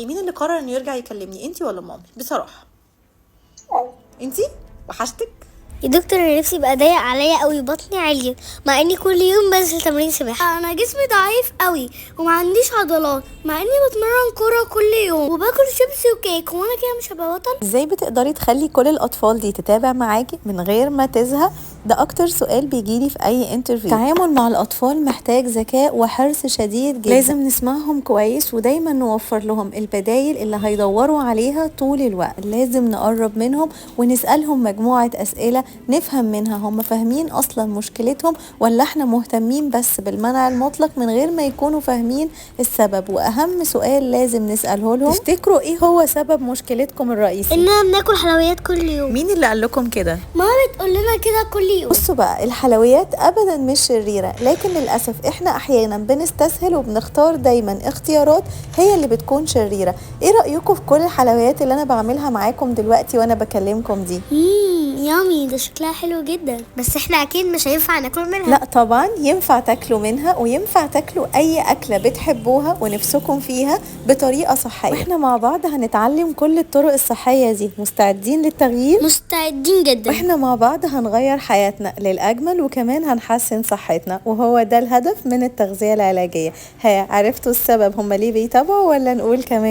مين اللي قرر انه يرجع يكلمني، انتي ولا مامي؟ بصراحه أيوة. انتي وحشتك. يا دكتور انا نفسي يبقى ضيق عليا قوي، بطني عاليه مع اني كل يوم بنزل تمرين سباحه. انا جسمي ضعيف قوي وما عنديش عضلات مع اني بتمرن كوره كل يوم وباكل شيبسي وكيك. وانا كده مش هبقى بطل؟ ازاي بتقدري تخلي كل الاطفال دي تتابع معاكي من غير ما تزهق؟ ده اكتر سؤال بيجيلي في اي انترفيو. التعامل مع الاطفال محتاج ذكاء وحرص شديد جدا. لازم نسمعهم كويس ودايما نوفر لهم البدايل اللي هيدوروا عليها طول الوقت. لازم نقرب منهم ونسألهم مجموعة اسئلة نفهم منها هم فاهمين اصلا مشكلتهم ولا احنا مهتمين بس بالمنع المطلق من غير ما يكونوا فاهمين السبب. واهم سؤال لازم نسأله لهم، تفتكروا ايه هو سبب مشكلتكم الرئيسي؟ اننا بناكل حلويات كل يوم. مين اللي قال لكم كده؟ ماما بتقول لنا كده كل يوم. بصوا بقى، الحلويات ابدا مش شريرة، لكن للأسف احنا احيانا بنستسهل وبنختار دايما اختيارات هي اللي بتكون شريرة. ايه رأيكم في كل الحلويات اللي انا بعملها معاكم دلوقتي وانا بكلمكم دي؟ يامي، ده شكلها حلو جدا، بس احنا اكيد مش هينفع ناكل منها. لا طبعا ينفع تاكلوا منها، وينفع تاكلوا اي اكلة بتحبوها ونفسكم فيها بطريقة صحية. واحنا مع بعض هنتعلم كل الطرق الصحية دي. مستعدين للتغيير؟ مستعدين جدا. واحنا مع بعض هنغير حياتنا للأجمل وكمان هنحسن صحتنا، وهو ده الهدف من التغذية العلاجية. عرفتوا السبب هم ليه بيتابعوا ولا نقول كمان؟